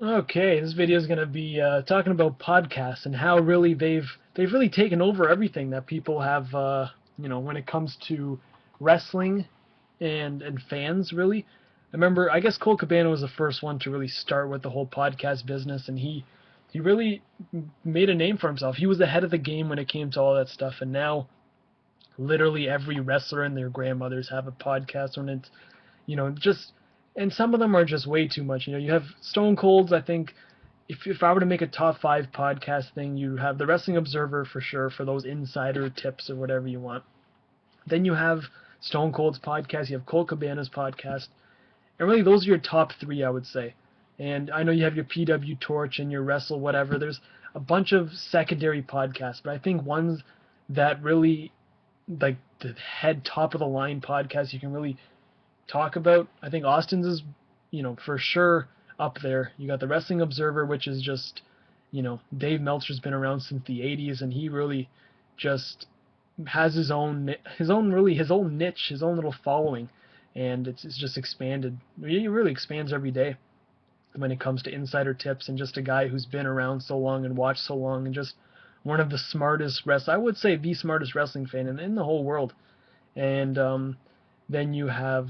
Okay, this video is going to be talking about podcasts and how really they've really taken over everything that people have when it comes to wrestling and fans really. I remember I guess Cole Cabana was the first one to really start with the whole podcast business, and he really made a name for himself. He was ahead of the game when it came to all that stuff, and now literally every wrestler and their grandmothers have a podcast, and it's just, and some of them are just way too much. You have Stone Cold's. I think if I were to make a top five podcast thing, you have the Wrestling Observer for sure for those insider tips or whatever you want. Then you have Stone Cold's podcast. You have Colt Cabana's podcast, and really those are your top three, I would say. And I know you have your PW Torch and your Wrestle whatever. There's a bunch of secondary podcasts, but I think ones that really like the head top of the line podcast you can really talk about. I think Austin's is, for sure up there. You got the Wrestling Observer, which is just, Dave Meltzer's been around since the '80s, and he really just has his own niche, his own little following, and it's just expanded. He really expands every day when it comes to insider tips, and just a guy who's been around so long and watched so long, and just one of the smartest I would say the smartest wrestling fan in the whole world. And then you have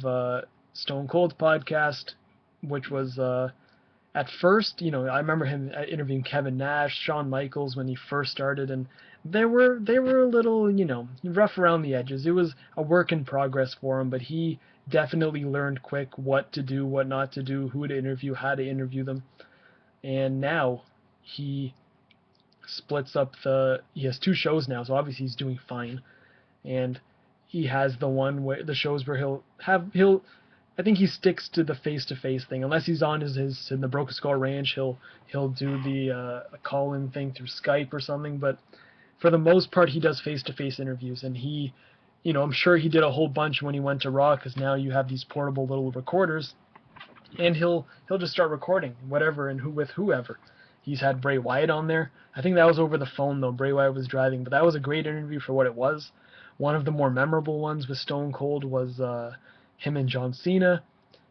Stone Cold's podcast, which was at first, I remember him interviewing Kevin Nash, Shawn Michaels when he first started, and they were a little, rough around the edges. It was a work in progress for him, but he definitely learned quick what to do, what not to do, who to interview, how to interview them, and now he splits up he has two shows now, so obviously he's doing fine, and he has the shows where he'll I think he sticks to the face-to-face thing unless he's on his in the Broken Skull Ranch. He'll do the call-in thing through Skype or something, but for the most part he does face-to-face interviews, and I'm sure he did a whole bunch when he went to Raw, because now you have these portable little recorders, and he'll just start recording whatever and with whoever. He's had Bray Wyatt on there. I think that was over the phone though. Bray Wyatt was driving, but that was a great interview for what it was. One of the more memorable ones with Stone Cold was him and John Cena.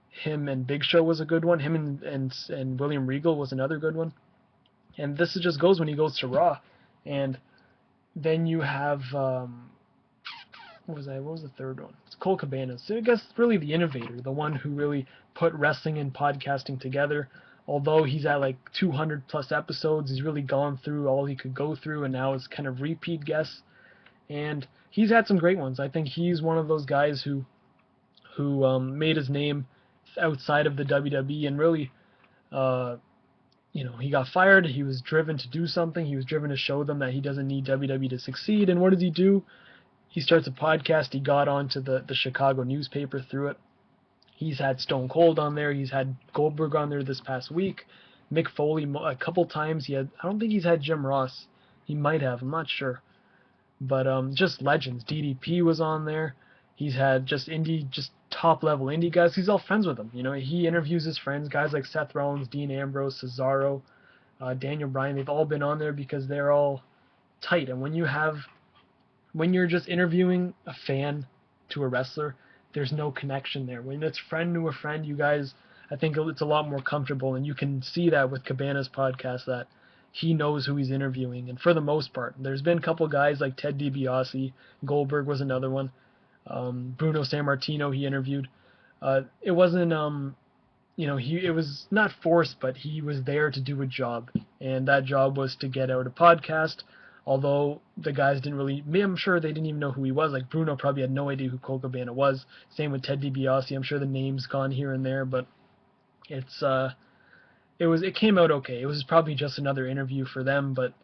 Him and Big Show was a good one. Him and William Regal was another good one. And this just goes when he goes to Raw, and then you have what was that? What was the third one? It's Cole Cabana. So I guess really the innovator, the one who really put wrestling and podcasting together. Although he's at like 200 plus episodes, he's really gone through all he could go through, and now is kind of repeat guests. And he's had some great ones. I think he's one of those guys who made his name outside of the WWE, and really, uh, he got fired. He was driven to do something. He was driven to show them that he doesn't need WWE to succeed. And what does he do? He starts a podcast. He got onto the Chicago newspaper through it. He's had Stone Cold on there. He's had Goldberg on there this past week. Mick Foley a couple times. I don't think he's had Jim Ross. He might have. I'm not sure. But just legends. DDP was on there. He's had just top level indie guys. He's all friends with them. He interviews his friends, guys like Seth Rollins, Dean Ambrose, Cesaro, Daniel Bryan. They've all been on there because they're all tight. And when you're just interviewing a fan to a wrestler, there's no connection there. When it's friend to a friend, you guys, I think it's a lot more comfortable, and you can see that with Cabana's podcast that he knows who he's interviewing, and for the most part, there's been a couple guys like Ted DiBiase, Goldberg was another one, Bruno Sammartino he interviewed. It wasn't it was not forced, but he was there to do a job, and that job was to get out a podcast. Although the guys didn't really, I'm sure they didn't even know who he was. Like Bruno probably had no idea who Cole Cabana was. Same with Ted DiBiase. I'm sure the name's gone here and there, but it's it came out okay. It was probably just another interview for them, but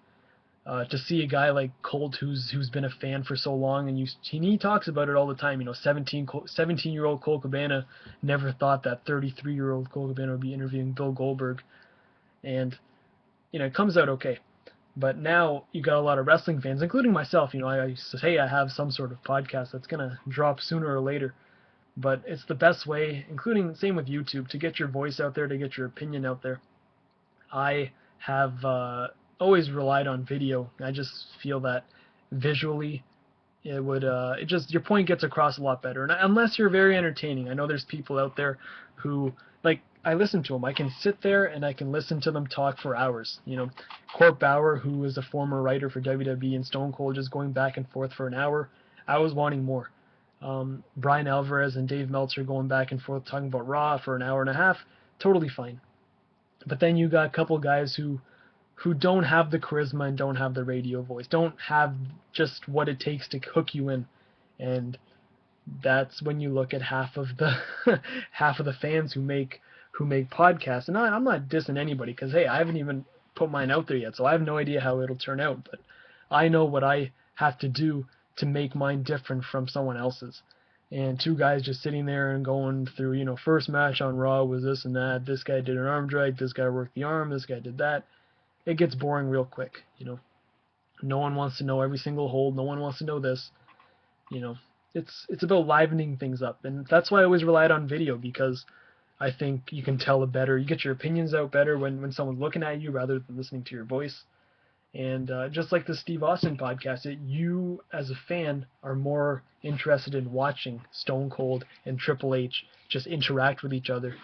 to see a guy like Colt who's been a fan for so long, and he talks about it all the time. 17-year-old Cole Cabana never thought that 33-year-old Cole Cabana would be interviewing Bill Goldberg, and it comes out okay. But now you got a lot of wrestling fans, including myself. I used to say I have some sort of podcast that's gonna drop sooner or later, but it's the best way, including same with YouTube, to get your voice out there, to get your opinion out there. I have always relied on video. I just feel that visually it would it just your point gets across a lot better. And unless you're very entertaining, I know there's people out there who like I listen to them. I can sit there and I can listen to them talk for hours. You know, Court Bauer, who is a former writer for WWE, and Stone Cold just going back and forth for an hour. I was wanting more. Brian Alvarez and Dave Meltzer going back and forth talking about Raw for an hour and a half, totally fine. But then you got a couple guys who don't have the charisma and don't have the radio voice, don't have just what it takes to hook you in, and that's when you look at half of the half of the fans who make podcasts. And I'm not dissing anybody, because hey, I haven't even put mine out there yet, so I have no idea how it'll turn out. But I know what I have to do to make mine different from someone else's. And two guys just sitting there and going through, you know, first match on Raw was this and that. This guy did an arm drag. This guy worked the arm. This guy did that. It gets boring real quick, you know. No one wants to know every single hold. No one wants to know this. You know, it's about livening things up, and that's why I always relied on video, because I think you can tell it better. You get your opinions out better when someone's looking at you rather than listening to your voice. And just like the Steve Austin podcast, you as a fan are more interested in watching Stone Cold and Triple H just interact with each other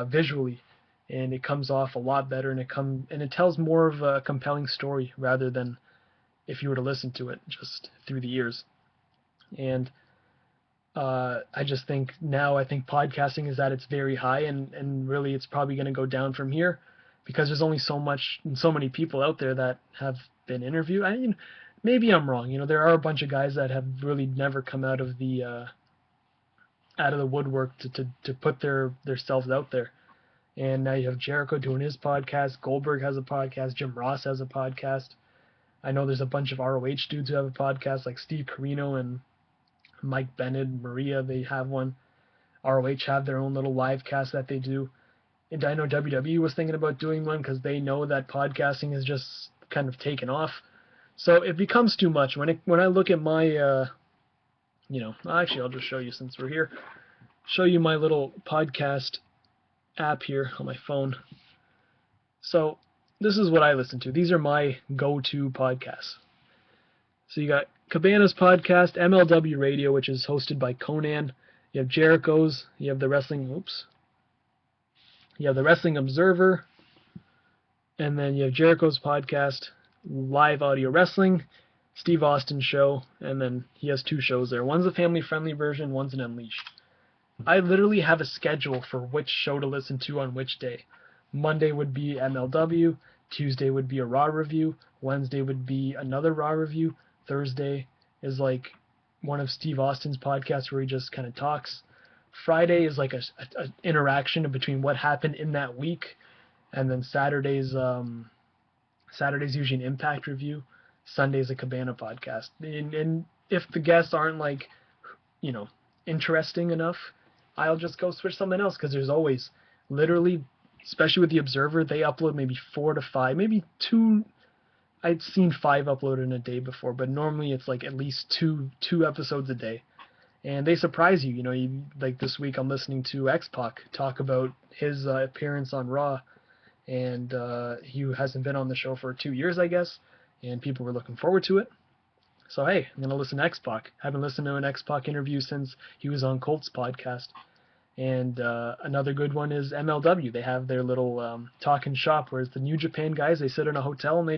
visually, and it comes off a lot better, and it tells more of a compelling story rather than if you were to listen to it just through the ears. And I just think now, I think podcasting is at its very high, and really it's probably going to go down from here, because there's only so many people out there that have been interviewed. I mean, maybe I'm wrong. You know, there are a bunch of guys that have really never come out of the woodwork to put their selves out there. And now you have Jericho doing his podcast. Goldberg has a podcast. Jim Ross has a podcast. I know there's a bunch of ROH dudes who have a podcast, like Steve Carino and Mike Bennett, Maria. They have one. ROH have their own little live cast that they do. And I know WWE was thinking about doing one, because they know that podcasting is just kind of taken off. So it becomes too much. When I look at my, you know, actually I'll just show you since we're here. Show you my little podcast app here on my phone. So this is what I listen to. These are my go-to podcasts. So you got Cabana's podcast, MLW Radio, which is hosted by Conan. You have Jericho's. You have the Wrestling Observer, and then you have Jericho's podcast, Live Audio Wrestling, Steve Austin show, and then he has two shows there. One's a family-friendly version, one's an Unleashed. I literally have a schedule for which show to listen to on which day. Monday would be MLW, Tuesday would be a Raw review, Wednesday would be another Raw review, Thursday is like one of Steve Austin's podcasts where he just kind of talks. Friday is like a interaction between what happened in that week, and then Saturday's usually an Impact review. Sunday's a Cabana podcast. And if the guests aren't, like, you know, interesting enough, I'll just go switch something else, because there's always, literally, especially with the Observer, they upload maybe 4 to 5, maybe 2. I'd seen 5 uploaded in a day before, but normally it's like at least two episodes a day. And they surprise you, you know. Like this week, I'm listening to X-Pac talk about his appearance on Raw, and he hasn't been on the show for 2 years, I guess, and people were looking forward to it. So hey, I'm gonna listen to X-Pac. Haven't listened to an X-Pac interview since he was on Colt's podcast. And another good one is MLW. They have their little talking shop, whereas the New Japan guys, they sit in a hotel and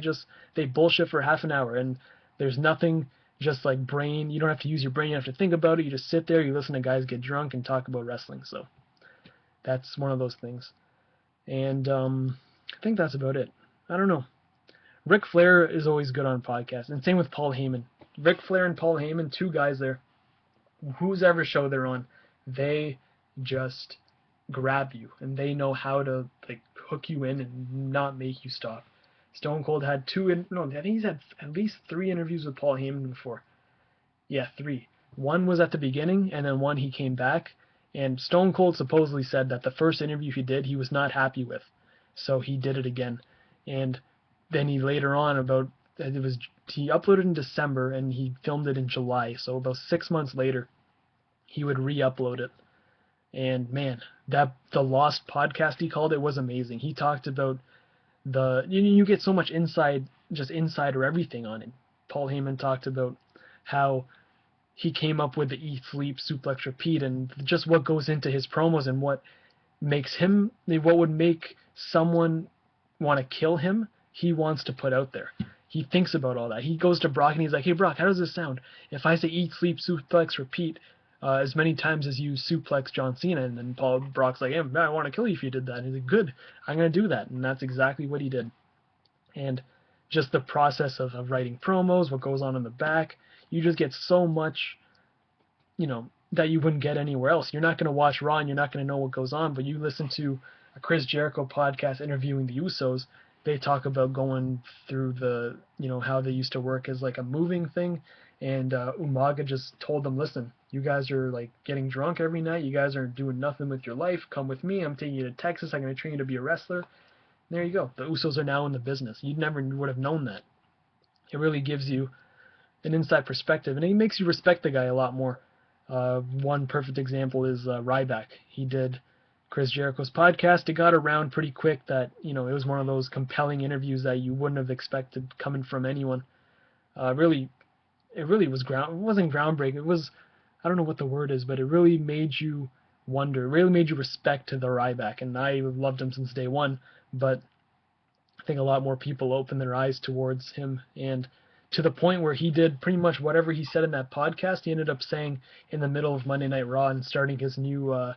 they bullshit for half an hour, and there's nothing. Just like brain, you don't have to use your brain, you have to think about it, you just sit there, you listen to guys get drunk and talk about wrestling. So that's one of those things. And I think that's about it. I don't know. Ric Flair is always good on podcasts, and same with Paul Heyman. Ric Flair and Paul Heyman, two guys there, whose ever show they're on, they just grab you, and they know how to, like, hook you in and not make you stop. Stone Cold had I think he's had at least 3 interviews with Paul Heyman before. Yeah, 3. One was at the beginning, and then one he came back. And Stone Cold supposedly said that the first interview he did, he was not happy with. So he did it again. And then he later on, he uploaded in December, and he filmed it in July. So about 6 months later, he would re-upload it. And man, the Lost podcast, he called it, was amazing. He talked about you get so much insider everything on it. Paul Heyman talked about how he came up with the eat, sleep, suplex, repeat, and just what goes into his promos, and what makes him, what would make someone want to kill him, he wants to put out there. He thinks about all that. He goes to Brock and he's like, "Hey Brock, how does this sound? If I say eat, sleep, suplex, repeat as many times as you suplex John Cena?" And then Brock's like, "Hey, man, I want to kill you if you did that." And he's like, "Good, I'm gonna do that." And that's exactly what he did. And just the process of writing promos, what goes on in the back, you just get so much, that you wouldn't get anywhere else. You're not going to watch Raw and you're not going to know what goes on, but you listen to a Chris Jericho podcast interviewing the Usos. They talk about going through the, how they used to work as like a moving thing. And Umaga just told them, "Listen, you guys are like getting drunk every night. You guys aren't doing nothing with your life. Come with me. I'm taking you to Texas. I'm going to train you to be a wrestler." And there you go. The Usos are now in the business. You never would have known that. It really gives you an inside perspective, and it makes you respect the guy a lot more. One perfect example is Ryback. He did Chris Jericho's podcast. It got around pretty quick that, it was one of those compelling interviews that you wouldn't have expected coming from anyone. It really was it wasn't groundbreaking. It was, I don't know what the word is, but it really made you wonder. It really made you respect to the Ryback, and I loved him since day one. But I think a lot more people opened their eyes towards him, and to the point where he did pretty much whatever he said in that podcast, he ended up saying in the middle of Monday Night Raw and starting his new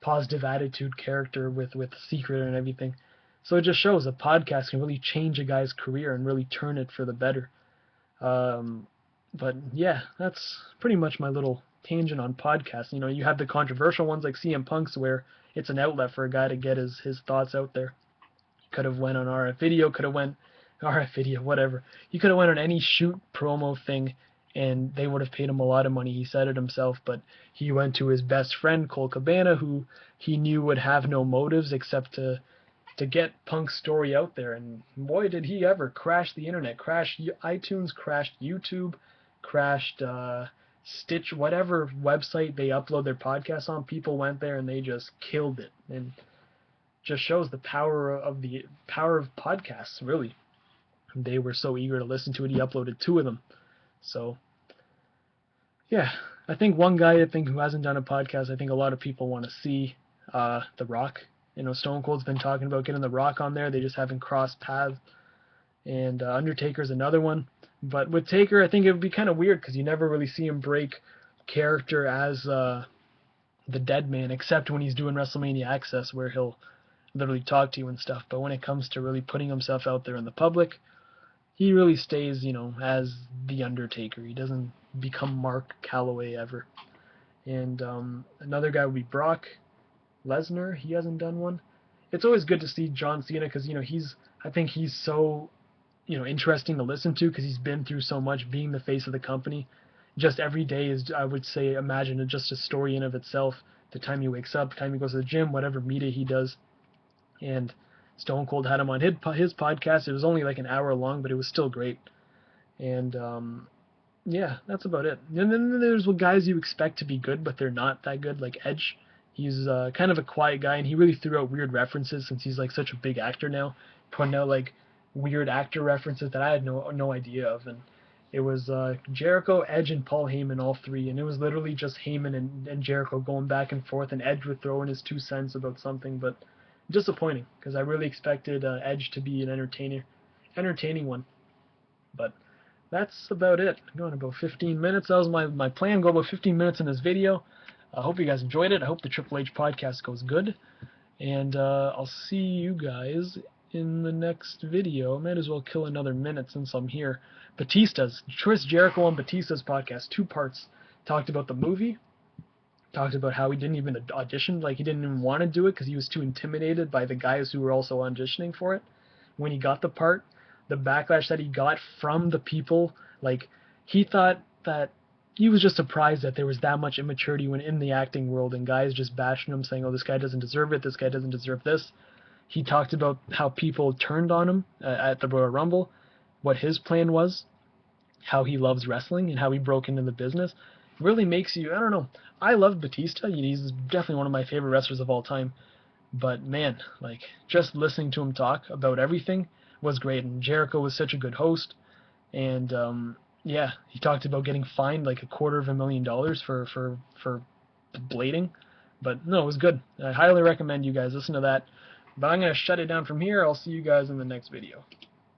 positive attitude character with Secret and everything. So it just shows a podcast can really change a guy's career and really turn it for the better. But yeah, that's pretty much my little tangent on podcasts. You have the controversial ones like CM Punk's where it's an outlet for a guy to get his thoughts out there. He could have went on RF Video, whatever. He could have went on any shoot promo thing, and they would have paid him a lot of money. He said it himself, but he went to his best friend, Colt Cabana, who he knew would have no motives except to get Punk's story out there. And boy, did he ever crash the internet, crash iTunes, crashed YouTube, crashed Stitch, whatever website they upload their podcasts on. People went there and they just killed it, and just shows the power of podcasts, really. They were so eager to listen to it. He uploaded 2 of them. So, yeah, I think one guy who hasn't done a podcast, I think a lot of people want to see The Rock. Stone Cold's been talking about getting The Rock on there. They just haven't crossed paths. And Undertaker's another one. But with Taker, I think it would be kind of weird because you never really see him break character as the dead man, except when he's doing WrestleMania Access, where he'll literally talk to you and stuff. But when it comes to really putting himself out there in the public, he really stays, as the Undertaker. He doesn't become Mark Calloway ever. And another guy would be Brock Lesnar. He hasn't done one. It's always good to see John Cena because, I think he's so, interesting to listen to because he's been through so much being the face of the company. Just every day is, I would say, imagine it just a story in of itself. The time he wakes up, the time he goes to the gym, whatever media he does. And Stone Cold had him on his podcast. It was only like an hour long, but it was still great. And yeah, that's about it. And then there's guys you expect to be good, but they're not that good, like Edge. He's kind of a quiet guy, and he really threw out weird references since he's like such a big actor now, putting out like weird actor references that I had no idea of. And it was Jericho, Edge, and Paul Heyman, all 3, and it was literally just Heyman and Jericho going back and forth, and Edge would throw in his 2 cents about something, but disappointing because I really expected Edge to be an entertaining one. But that's about it. I'm going about 15 minutes. That was my plan. Go about 15 minutes in this video. I hope you guys enjoyed it. I hope the Triple H podcast goes good. And I'll see you guys in the next video. Might as well kill another minute since I'm here. Chris Jericho on Batista's podcast, 2 parts. Talked about the movie. Talked about how he didn't even audition, like he didn't even want to do it because he was too intimidated by the guys who were also auditioning for it. When he got the part, the backlash that he got from the people, like he thought that he was just surprised that there was that much immaturity when in the acting world and guys just bashing him, saying, "Oh, this guy doesn't deserve it. This guy doesn't deserve this." He talked about how people turned on him at the Royal Rumble, what his plan was, how he loves wrestling, and how he broke into the business. It really makes you, I don't know. I love Batista. He's definitely one of my favorite wrestlers of all time. But man, like just listening to him talk about everything was great. And Jericho was such a good host. And yeah, he talked about getting fined like $250,000 for blading. But no, it was good. I highly recommend you guys listen to that. But I'm going to shut it down from here. I'll see you guys in the next video.